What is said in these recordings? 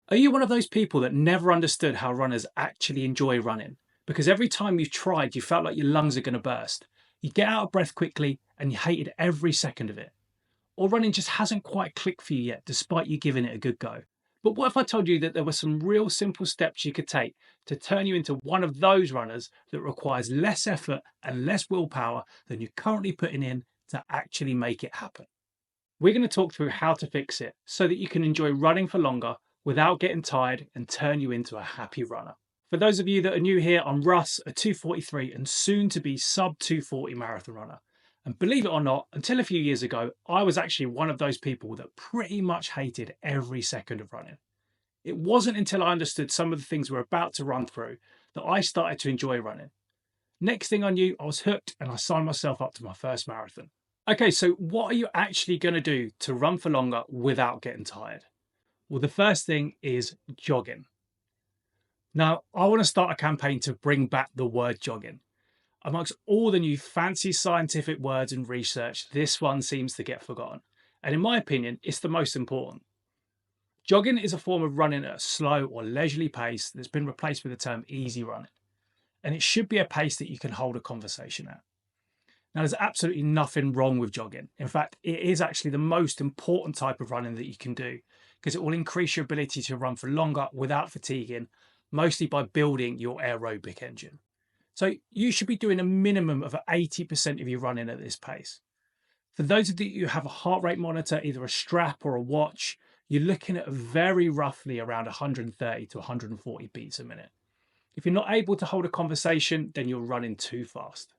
Are you one of those people that never understood how runners actually enjoy running? Because every time you've tried, you felt like your lungs are going to burst. You get out of breath quickly and you hated every second of it. Or running just hasn't quite clicked for you yet, despite you giving it a good go. But what if I told you that there were some real simple steps you could take to turn you into one of those runners that requires less effort and less willpower than you're currently putting in to actually make it happen? We're going to talk through how to fix it so that you can enjoy running for longer without getting tired and turn you into a happy runner. For those of you that are new here, I'm Russ, a 2:43 and soon to be sub 2:40 marathon runner. And believe it or not, until a few years ago, I was actually one of those people that pretty much hated every second of running. It wasn't until I understood some of the things we're about to run through that I started to enjoy running. Next thing I knew, I was hooked and I signed myself up to my first marathon. Okay, so what are you actually going to do to run for longer without getting tired? Well, the first thing is jogging. Now, I want to start a campaign to bring back the word jogging. Amongst all the new fancy scientific words and research, this one seems to get forgotten. And in my opinion, it's the most important. Jogging is a form of running at a slow or leisurely pace that's been replaced with the term easy running. And it should be a pace that you can hold a conversation at. Now, there's absolutely nothing wrong with jogging. In fact, it is actually the most important type of running that you can do because it will increase your ability to run for longer without fatiguing, mostly by building your aerobic engine. So you should be doing a minimum of 80% of your running at this pace. For those of you who have a heart rate monitor, either a strap or a watch, you're looking at very roughly around 130 to 140 beats a minute. If you're not able to hold a conversation, then you're running too fast.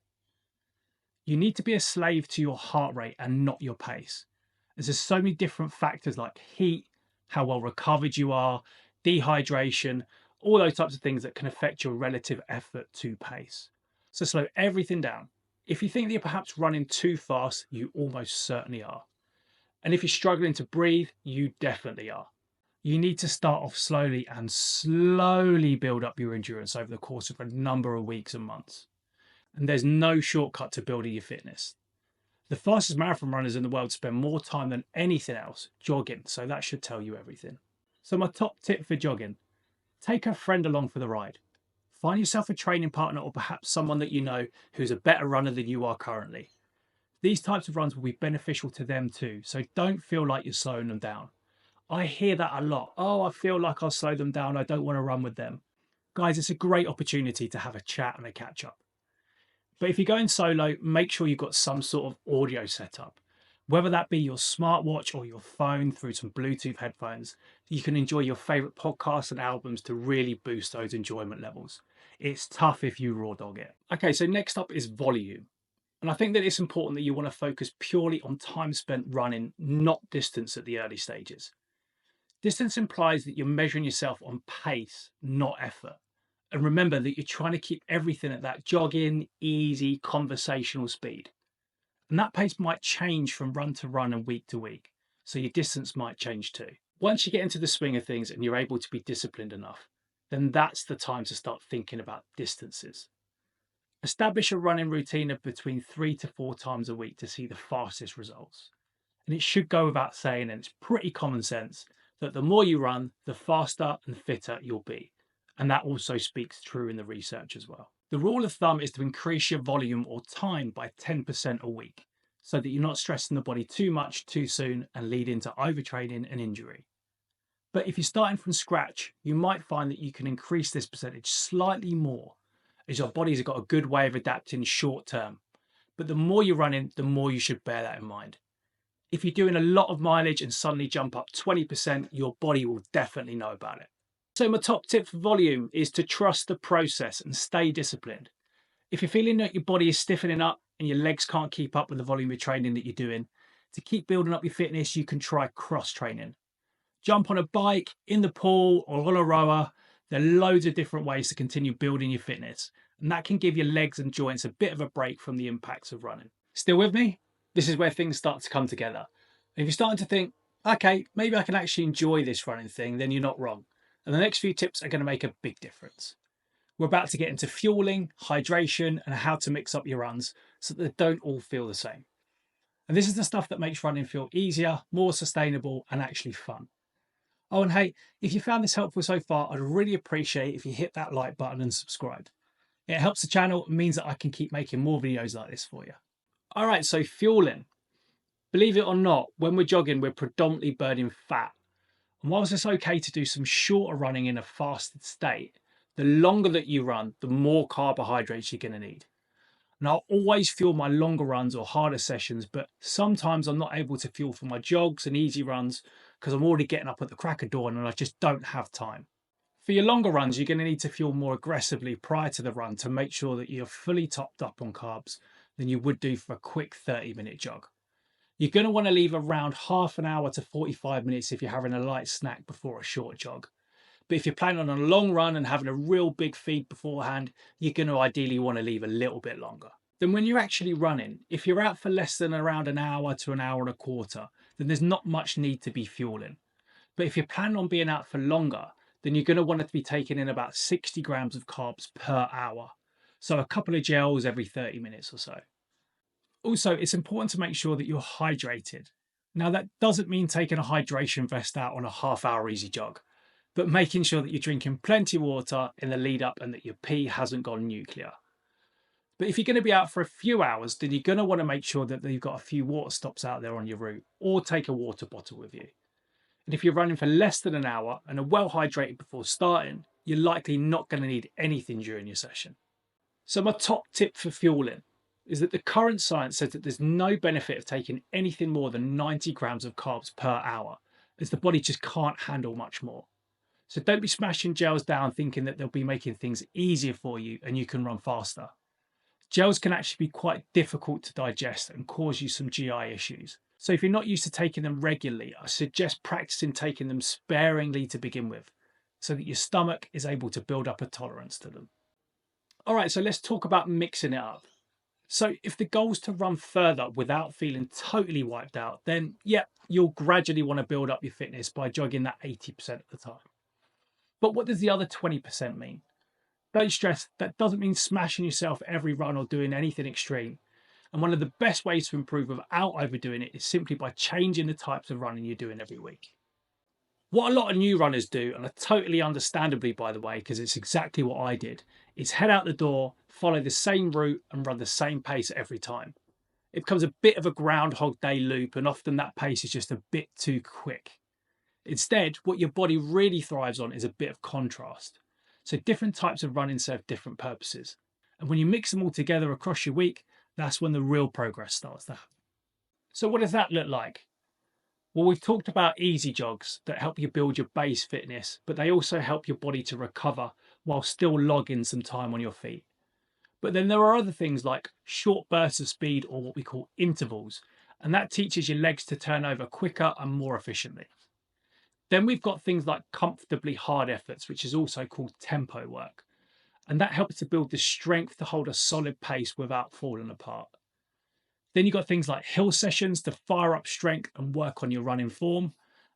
You need to be a slave to your heart rate and not your pace. As there's so many different factors like heat, how well recovered you are, dehydration, all those types of things that can affect your relative effort to pace. So slow everything down. If you think that you're perhaps running too fast, you almost certainly are. And if you're struggling to breathe, you definitely are. You need to start off slowly and slowly build up your endurance over the course of a number of weeks and months. And there's no shortcut to building your fitness. The fastest marathon runners in the world spend more time than anything else jogging, so that should tell you everything. So, my top tip for jogging: take a friend along for the ride. Find yourself a training partner or perhaps someone that you know who's a better runner than you are currently. These types of runs will be beneficial to them too, so don't feel like you're slowing them down. I hear that a lot. Oh, I feel like I'll slow them down. I don't want to run with them. Guys, it's a great opportunity to have a chat and a catch up. But if you're going solo, make sure you've got some sort of audio setup, whether that be your smartwatch or your phone through some Bluetooth headphones. You can enjoy your favorite podcasts and albums to really boost those enjoyment levels. It's tough if you raw dog it. Okay, so next up is volume. And I think that it's important that you want to focus purely on time spent running, not distance at the early stages. Distance implies that you're measuring yourself on pace, not effort. And remember that you're trying to keep everything at that jogging, easy, conversational speed. And that pace might change from run to run and week to week. So your distance might change too. Once you get into the swing of things and you're able to be disciplined enough, then that's the time to start thinking about distances. Establish a running routine of between 3 to 4 times a week to see the fastest results. And it should go without saying, and it's pretty common sense, that the more you run, the faster and fitter you'll be. And that also speaks true in the research as well. The rule of thumb is to increase your volume or time by 10% a week so that you're not stressing the body too much too soon and lead into overtraining and injury. But if you're starting from scratch, you might find that you can increase this percentage slightly more as your body's got a good way of adapting short term. But the more you're running, the more you should bear that in mind. If you're doing a lot of mileage and suddenly jump up 20%, your body will definitely know about it. So my top tip for volume is to trust the process and stay disciplined. If you're feeling that your body is stiffening up and your legs can't keep up with the volume of training that you're doing, to keep building up your fitness, you can try cross training. Jump on a bike, in the pool, or on a rower. There are loads of different ways to continue building your fitness, and that can give your legs and joints a bit of a break from the impacts of running. Still with me? This is where things start to come together. And if you're starting to think, okay, maybe I can actually enjoy this running thing, then you're not wrong. And the next few tips are going to make a big difference. We're about to get into fueling, hydration, and how to mix up your runs so that they don't all feel the same. And this is the stuff that makes running feel easier, more sustainable, and actually fun. Oh, and hey, if you found this helpful so far, I'd really appreciate if you hit that like button and subscribe. It helps the channel and means that I can keep making more videos like this for you. All right, so fueling. Believe it or not, when we're jogging, we're predominantly burning fat. And whilst it's okay to do some shorter running in a fasted state, the longer that you run, the more carbohydrates you're going to need. And I'll always fuel my longer runs or harder sessions, but sometimes I'm not able to fuel for my jogs and easy runs because I'm already getting up at the crack of dawn and I just don't have time. For your longer runs, you're going to need to fuel more aggressively prior to the run to make sure that you're fully topped up on carbs than you would do for a quick 30-minute jog. You're going to want to leave around half an hour to 45 minutes if you're having a light snack before a short jog. But if you're planning on a long run and having a real big feed beforehand, you're going to ideally want to leave a little bit longer. Then when you're actually running, if you're out for less than around an hour to an hour and a quarter, then there's not much need to be fueling. But if you're planning on being out for longer, then you're going to want to be taking in about 60 grams of carbs per hour. So a couple of gels every 30 minutes or so. Also, it's important to make sure that you're hydrated. Now, that doesn't mean taking a hydration vest out on a half-hour easy jog, but making sure that you're drinking plenty of water in the lead up and that your pee hasn't gone nuclear. But if you're going to be out for a few hours, then you're going to want to make sure that you've got a few water stops out there on your route, or take a water bottle with you. And if you're running for less than an hour and are well hydrated before starting, you're likely not going to need anything during your session. So my top tip for fueling is that the current science says that there's no benefit of taking anything more than 90 grams of carbs per hour, as the body just can't handle much more. So don't be smashing gels down thinking that they'll be making things easier for you and you can run faster. Gels can actually be quite difficult to digest and cause you some GI issues. So if you're not used to taking them regularly, I suggest practicing taking them sparingly to begin with, so that your stomach is able to build up a tolerance to them. All right, so let's talk about mixing it up. So if the goal is to run further without feeling totally wiped out, then yeah, you'll gradually want to build up your fitness by jogging that 80% of the time. But what does the other 20% mean? Don't stress, that doesn't mean smashing yourself every run or doing anything extreme. And one of the best ways to improve without overdoing it is simply by changing the types of running you're doing every week. What a lot of new runners do, and totally understandably, by the way, because it's exactly what I did, is head out the door, follow the same route, and run the same pace every time. It becomes a bit of a Groundhog Day loop, and often that pace is just a bit too quick. Instead, what your body really thrives on is a bit of contrast. So different types of running serve different purposes. And when you mix them all together across your week, that's when the real progress starts to happen. So what does that look like? Well, we've talked about easy jogs that help you build your base fitness, but they also help your body to recover while still logging some time on your feet. But then there are other things like short bursts of speed, or what we call intervals, and that teaches your legs to turn over quicker and more efficiently. Then we've got things like comfortably hard efforts, which is also called tempo work. And that helps to build the strength to hold a solid pace without falling apart. Then you've got things like hill sessions to fire up strength and work on your running form.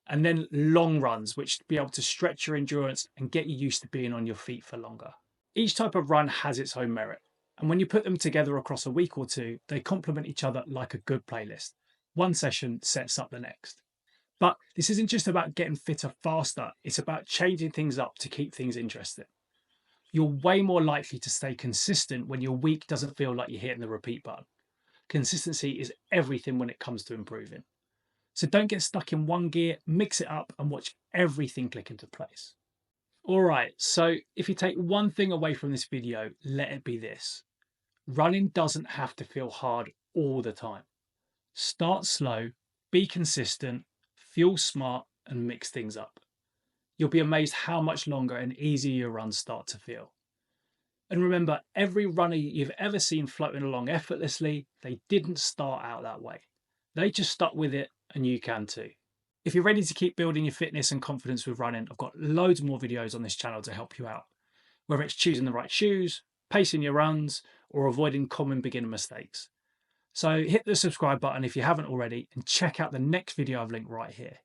And then long runs, which be able to stretch your endurance and get you used to being on your feet for longer. Each type of run has its own merit. And when you put them together across a week or two, they complement each other like a good playlist. One session sets up the next. But this isn't just about getting fitter faster, it's about changing things up to keep things interesting. You're way more likely to stay consistent when your week doesn't feel like you're hitting the repeat button. Consistency is everything when it comes to improving. So don't get stuck in one gear, mix it up and watch everything click into place. All right, so if you take one thing away from this video, let it be this. Running doesn't have to feel hard all the time. Start slow, be consistent, fuel smart and mix things up. You'll be amazed how much longer and easier your runs start to feel. And remember, every runner you've ever seen floating along effortlessly, they didn't start out that way. They just stuck with it, and you can too. If you're ready to keep building your fitness and confidence with running, I've got loads more videos on this channel to help you out. Whether it's choosing the right shoes, pacing your runs, or avoiding common beginner mistakes. So hit the subscribe button if you haven't already, and check out the next video I've linked right here.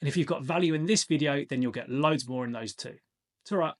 And if you've got value in this video, then you'll get loads more in those too. It's all right.